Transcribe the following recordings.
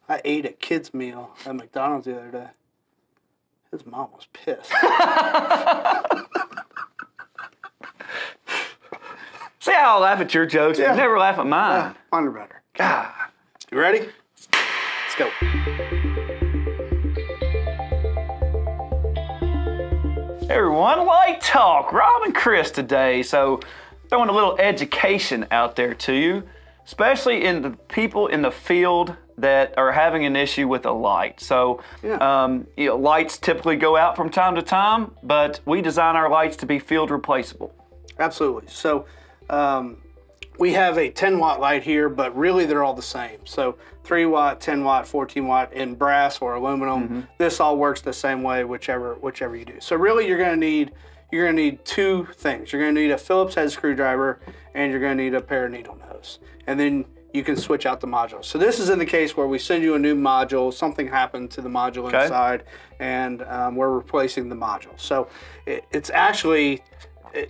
I ate a kid's meal at McDonald's the other day. His mom was pissed. See how I laugh at your jokes, but you never laugh at mine. Mine are better. God. You ready? Let's go. Hey everyone, Light Talk. Rob and Chris today. So throwing a little education out there to you, especially in the people in the field that are having an issue with a light. So lights typically go out from time to time, but we design our lights to be field replaceable. Absolutely. So we have a 10-watt light here, but really they're all the same. So 3-watt, 10-watt, 14-watt in brass or aluminum. This all works the same way, whichever you do. So really you're gonna need two things. You're gonna need a Phillips head screwdriver and you're gonna need a pair of needle nose. And then you can switch out the module. So this is in the case where we send you a new module, something happened to the module inside, and we're replacing the module. So it's actually,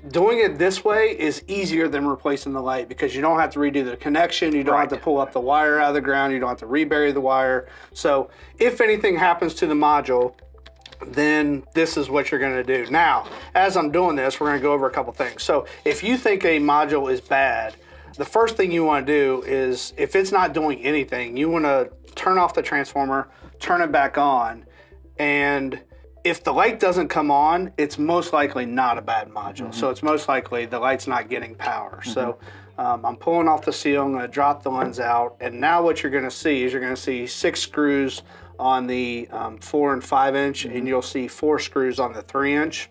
doing it this way is easier than replacing the light because you don't have to redo the connection, you don't have to pull up the wire out of the ground, you don't have to rebury the wire. So if anything happens to the module, then this is what you're gonna do. Now, as I'm doing this, we're gonna go over a couple things. So if you think a module is bad, the first thing you wanna do is, if it's not doing anything, you wanna turn off the transformer, turn it back on, and if the light doesn't come on, it's most likely not a bad module. So it's most likely the light's not getting power. So I'm pulling off the seal, I'm gonna drop the lens out, and now what you're gonna see is you're gonna see 6 screws on the 4 and 5 inch, and you'll see 4 screws on the 3 inch.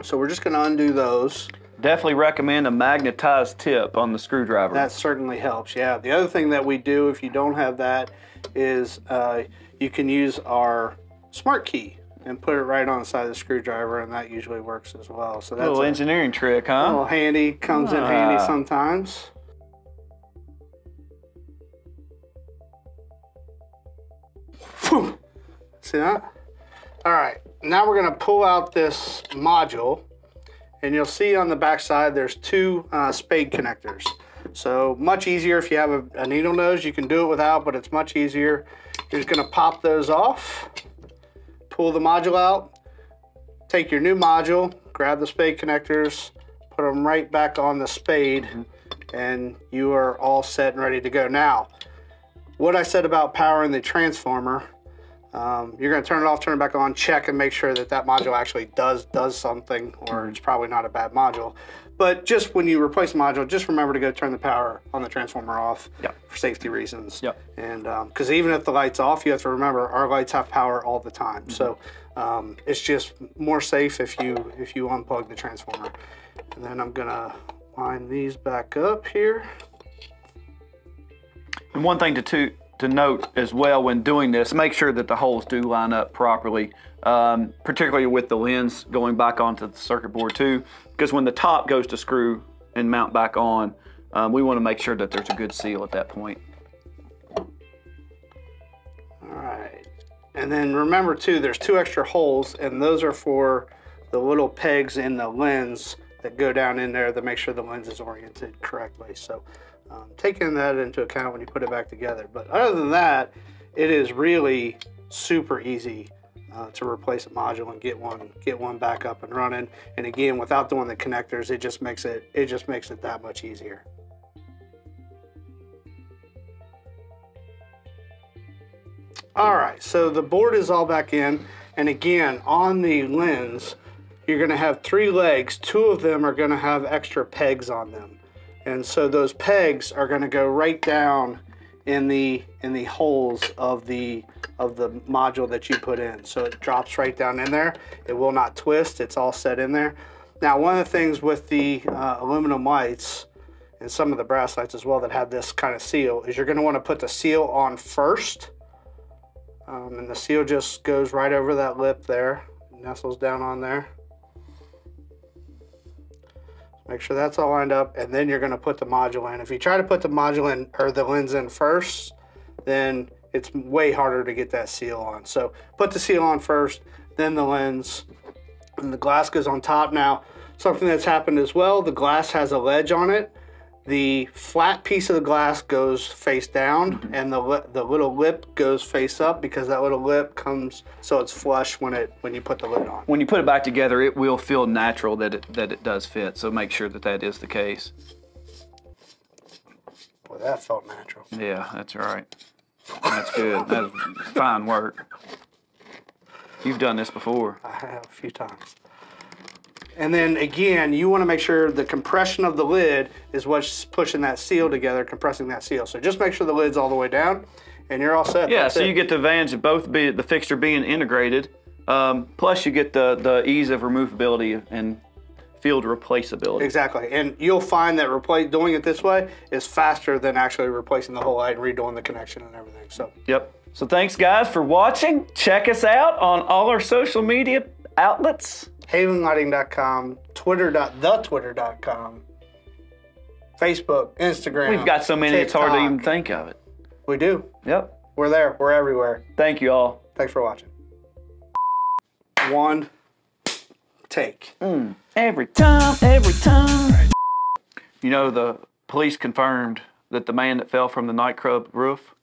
So we're just gonna undo those. Definitely recommend a magnetized tip on the screwdriver. That certainly helps, yeah. The other thing that we do if you don't have that is you can use our smart key and put it right on the side of the screwdriver, and that usually works as well. So that's a little engineering trick, huh? A little handy, comes in handy sometimes. Whew. See that? All right, now we're gonna pull out this module, and you'll see on the back side there's 2 spade connectors. So much easier if you have a needle nose, you can do it without, but it's much easier. You're just gonna pop those off, pull the module out, take your new module, grab the spade connectors, put them right back on the spade, and you are all set and ready to go. Now, what I said about powering the transformer, you're gonna turn it off, turn it back on, check and make sure that that module actually does something, or it's probably not a bad module. But just when you replace the module, just remember to go turn the power on the transformer off for safety reasons. And because even if the light's off, you have to remember our lights have power all the time. So it's just more safe if you unplug the transformer. And then I'm gonna line these back up here. And one thing to note as well when doing this, make sure that the holes do line up properly, particularly with the lens going back onto the circuit board too, because when the top goes to screw and mount back on, we want to make sure that there's a good seal at that point. All right, and then remember too, there's 2 extra holes, and those are for the little pegs in the lens that go down in there to make sure the lens is oriented correctly. So taking that into account when you put it back together. But other than that, it is really super easy to replace a module and get one back up and running. And again, without doing the connectors, it just makes it that much easier. All right, so the board is all back in, and again, on the lens, you're gonna have 3 legs. 2 of them are gonna have extra pegs on them. And so those pegs are gonna go right down in the holes of the module that you put in. So it drops right down in there. It will not twist, it's all set in there. Now, one of the things with the aluminum lights, and some of the brass lights as well that have this kind of seal, is you're gonna wanna put the seal on first. And the seal just goes right over that lip there, nestles down on there. Make sure that's all lined up, and then you're gonna put the module in. If you try to put the module in, or the lens in first, then it's way harder to get that seal on. So put the seal on first, then the lens, and the glass goes on top. Now, something that's happened as well, the glass has a ledge on it the flat piece of the glass goes face down, and the little lip goes face up, because that little lip comes so it's flush when you put the lid on. When you put it back together, it will feel natural that it does fit. So make sure that is the case. Boy, that felt natural. Yeah, that's right. That's good. That's fine work. You've done this before. I have a few times. And then again, you want to make sure the compression of the lid is what's pushing that seal together, compressing that seal. So just make sure the lid's all the way down, and you're all set. Yeah, That's so it. you get the advantage of both the fixture being integrated, plus you get the ease of removability and field replaceability. Exactly, and you'll find that doing it this way is faster than actually replacing the whole light and redoing the connection and everything. So. Yep. So thanks guys for watching. Check us out on all our social media outlets. Havenlighting.com, twitter.com, Facebook, Instagram. We've got so many, TikTok. it's hard to even think of it. We do. Yep. We're there. We're everywhere. Thank you all. Thanks for watching. One take. Every time. You know, the police confirmed that the man that fell from the nightclub roof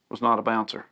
was not a bouncer.